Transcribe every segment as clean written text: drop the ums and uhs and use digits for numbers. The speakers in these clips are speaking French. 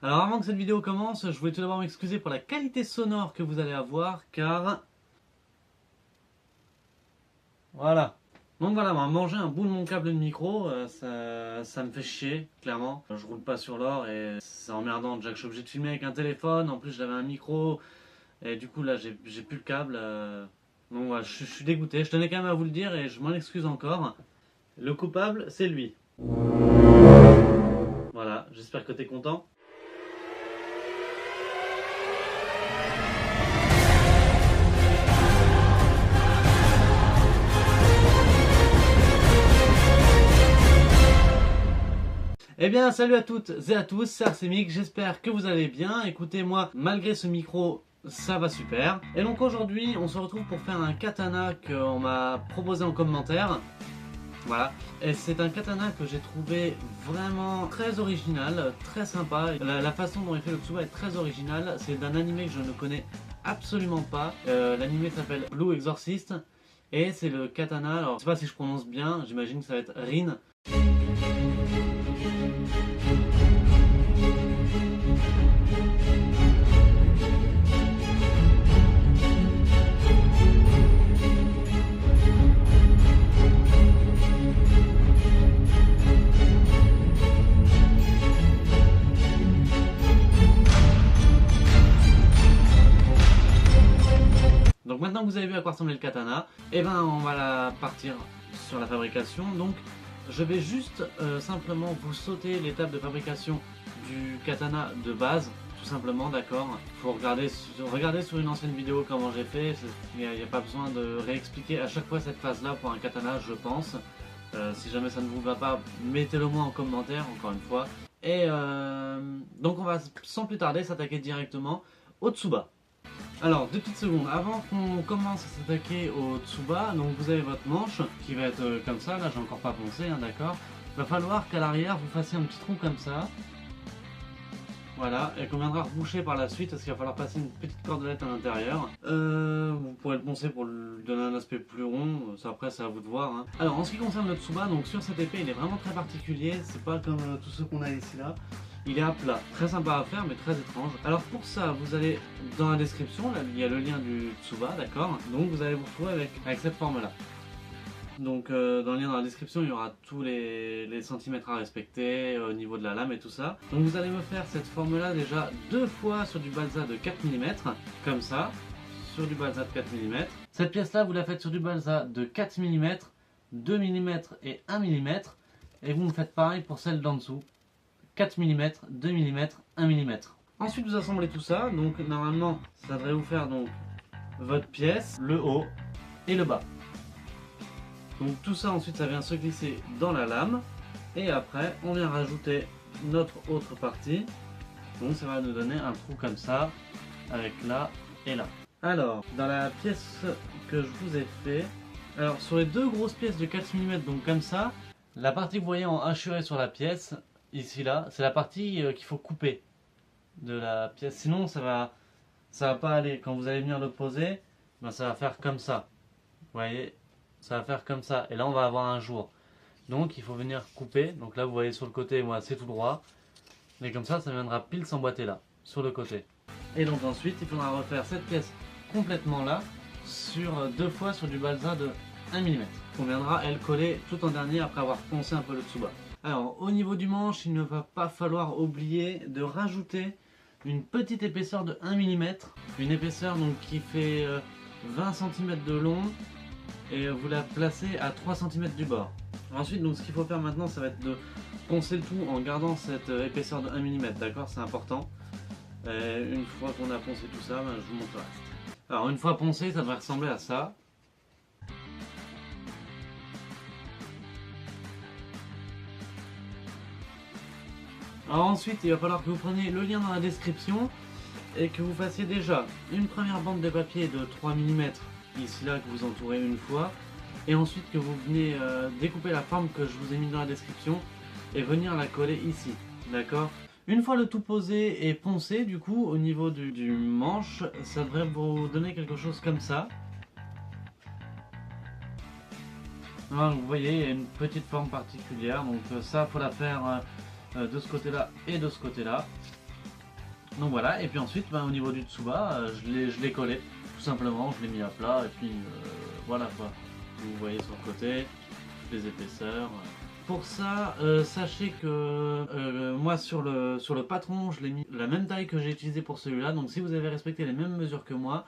Alors avant que cette vidéo commence, je voulais tout d'abord m'excuser pour la qualité sonore que vous allez avoir, car... Voilà. Donc voilà, manger un bout de mon câble de micro, ça me fait chier, clairement. Je roule pas sur l'or et c'est emmerdant. Déjà que je suis obligé de filmer avec un téléphone, en plus j'avais un micro, et du coup là j'ai plus le câble. Donc voilà, je suis dégoûté. Je tenais quand même à vous le dire et je m'en excuse encore. Le coupable, c'est lui. Voilà, j'espère que t'es content. Eh bien, salut à toutes et à tous, c'est Arsemic, j'espère que vous allez bien. Écoutez, moi, malgré ce micro, ça va super. Et donc aujourd'hui, on se retrouve pour faire un katana qu'on m'a proposé en commentaire. Voilà, et c'est un katana que j'ai trouvé vraiment très original, très sympa. La façon dont il fait le tsuba est très originale, c'est d'un animé que je ne connais absolument pas. L'animé s'appelle Blue Exorcist, et c'est le katana, alors je sais pas si je prononce bien, j'imagine que ça va être Rin. Donc maintenant que vous avez vu à quoi ressemblait le katana, et ben on va partir sur la fabrication. Donc je vais juste simplement vous sauter l'étape de fabrication du katana de base, tout simplement, d'accord. Il faut regarder sur une ancienne vidéo comment j'ai fait, il n'y a pas besoin de réexpliquer à chaque fois cette phase là pour un katana, je pense. Si jamais ça ne vous va pas, mettez-le moi en commentaire, encore une fois. Et donc on va sans plus tarder s'attaquer directement au tsuba. Alors, 2 petites secondes, avant qu'on commence à s'attaquer au tsuba, donc vous avez votre manche qui va être comme ça, là j'ai encore pas poncé, hein, d'accord. Il va falloir qu'à l'arrière vous fassiez un petit trou comme ça. Voilà, et qu'on viendra reboucher par la suite parce qu'il va falloir passer une petite cordelette à l'intérieur. Vous pourrez le poncer pour lui donner un aspect plus rond, ça après c'est à vous de voir. Hein. Alors en ce qui concerne le tsuba, donc sur cette épée il est vraiment très particulier, c'est pas comme tous ceux qu'on a ici là. Il est à plat, très sympa à faire mais très étrange. Alors pour ça, vous allez dans la description, là il y a le lien du tsuba, d'accord. Donc vous allez vous retrouver avec cette forme là. Donc dans le lien dans la description, il y aura tous les centimètres à respecter au niveau de la lame et tout ça. Donc vous allez me faire cette forme là déjà 2 fois sur du balsa de 4 mm, comme ça, sur du balsa de 4 mm. Cette pièce là, vous la faites sur du balsa de 4 mm, 2 mm et 1 mm. Et vous me faites pareil pour celle d'en dessous. 4 mm, 2 mm, 1 mm. Ensuite vous assemblez tout ça, donc normalement ça devrait vous faire donc votre pièce, le haut et le bas. Donc tout ça ensuite ça vient se glisser dans la lame et après on vient rajouter notre autre partie. Donc ça va nous donner un trou comme ça avec là et là. Alors dans la pièce que je vous ai fait, alors sur les 2 grosses pièces de 4 mm donc comme ça, la partie que vous voyez en hachuré sur la pièce, ici là, c'est la partie qu'il faut couper de la pièce, sinon ça va pas aller. Quand vous allez venir le poser, ben ça va faire comme ça, vous voyez, ça va faire comme ça, et là on va avoir un jour. Donc il faut venir couper, donc là vous voyez sur le côté, moi c'est tout droit, mais comme ça viendra pile s'emboîter là, sur le côté. Et donc ensuite il faudra refaire cette pièce complètement là, sur 2 fois sur du balsa de 1 mm. On viendra elle coller tout en dernier après avoir poncé un peu le tsuba. Alors au niveau du manche, il ne va pas falloir oublier de rajouter une petite épaisseur de 1 mm, une épaisseur donc qui fait 20 cm de long, et vous la placez à 3 cm du bord. Ensuite donc ce qu'il faut faire maintenant, ça va être de poncer le tout en gardant cette épaisseur de 1 mm, d'accord, c'est important. Une fois qu'on a poncé tout ça, ben, je vous montre le reste. Alors une fois poncé, ça devrait ressembler à ça. Alors ensuite, il va falloir que vous preniez le lien dans la description et que vous fassiez déjà une première bande de papier de 3 mm, ici là, que vous entourez une fois, et ensuite que vous venez découper la forme que je vous ai mis dans la description et venir la coller ici, d'accord. Une fois le tout posé et poncé, du coup, au niveau du manche, ça devrait vous donner quelque chose comme ça. Alors, vous voyez, il y a une petite forme particulière, donc ça, faut la faire de ce côté là et de ce côté là. Donc voilà, et puis ensuite au niveau du Tsuba, je l'ai collé tout simplement, je l'ai mis à plat et puis voilà quoi. Vous voyez sur le côté, toutes les épaisseurs. Pour ça, sachez que moi sur le patron, je l'ai mis la même taille que j'ai utilisé pour celui-là. Donc si vous avez respecté les mêmes mesures que moi,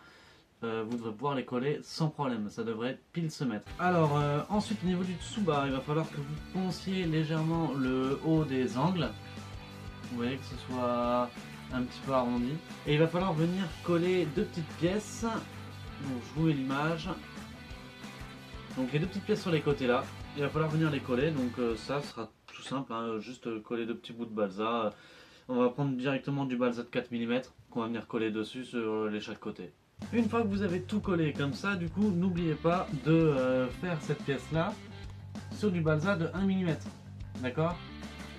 vous devrez pouvoir les coller sans problème. Ça devrait pile se mettre. Alors ensuite au niveau du Tsuba, il va falloir que vous ponciez légèrement le haut des angles. Vous voyez que ce soit un petit peu arrondi. Et il va falloir venir coller deux petites pièces. Donc je vous mets l'image. Donc les deux petites pièces sur les côtés là. Il va falloir venir les coller, donc ça sera tout simple, hein, juste coller deux petits bouts de balsa. On va prendre directement du balsa de 4 mm qu'on va venir coller dessus sur les chaque côté. Une fois que vous avez tout collé comme ça, du coup, n'oubliez pas de faire cette pièce là sur du balsa de 1 mm. D'accord?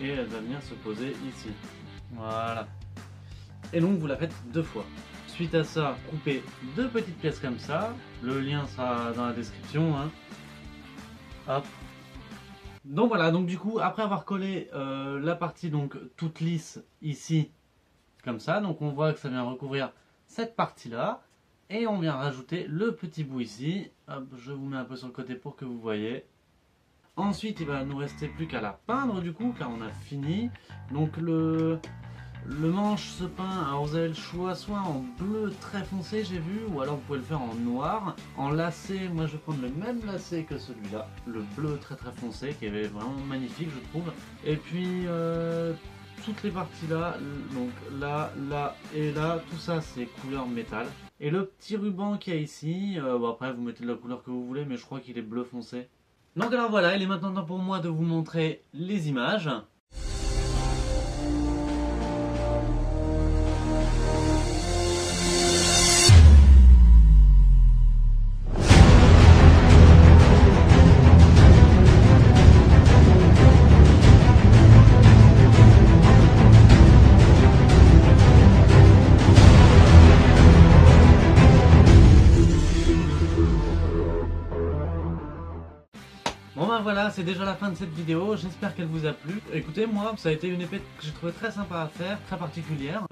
Et elle va venir se poser ici. Voilà. Et donc vous la faites deux fois. Suite à ça, coupez deux petites pièces comme ça. Le lien sera dans la description. Hein. Hop. Donc voilà, donc du coup, après avoir collé la partie donc toute lisse ici, comme ça, donc on voit que ça vient recouvrir cette partie-là, et on vient rajouter le petit bout ici. Hop, je vous mets un peu sur le côté pour que vous voyez. Ensuite, il va nous rester plus qu'à la peindre du coup, car on a fini. Donc le manche se peint, alors vous avez le choix soit en bleu très foncé j'ai vu, ou alors vous pouvez le faire en noir. En lacet, moi je vais prendre le même lacet que celui-là, le bleu très très foncé, qui est vraiment magnifique je trouve. Et puis toutes les parties là, donc là, là et là, tout ça c'est couleur métal. Et le petit ruban qu'il y a ici, bon après vous mettez de la couleur que vous voulez, mais je crois qu'il est bleu foncé. Donc alors voilà, il est maintenant temps pour moi de vous montrer les images. Bon ben voilà, c'est déjà la fin de cette vidéo, j'espère qu'elle vous a plu. Écoutez, moi, ça a été une épée que j'ai trouvé très sympa à faire, très particulière.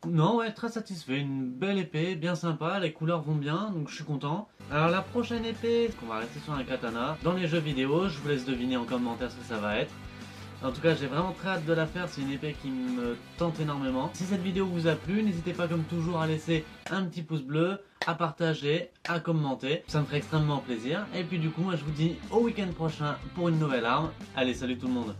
Non, ouais, très satisfait, une belle épée, bien sympa, les couleurs vont bien, donc je suis content. Alors la prochaine épée, on va rester sur un katana, dans les jeux vidéo, je vous laisse deviner en commentaire ce que ça va être. En tout cas, j'ai vraiment très hâte de la faire, c'est une épée qui me tente énormément. Si cette vidéo vous a plu, n'hésitez pas comme toujours à laisser un petit pouce bleu, à partager, à commenter. Ça me ferait extrêmement plaisir. Et puis du coup, moi je vous dis au week-end prochain pour une nouvelle arme. Allez, salut tout le monde!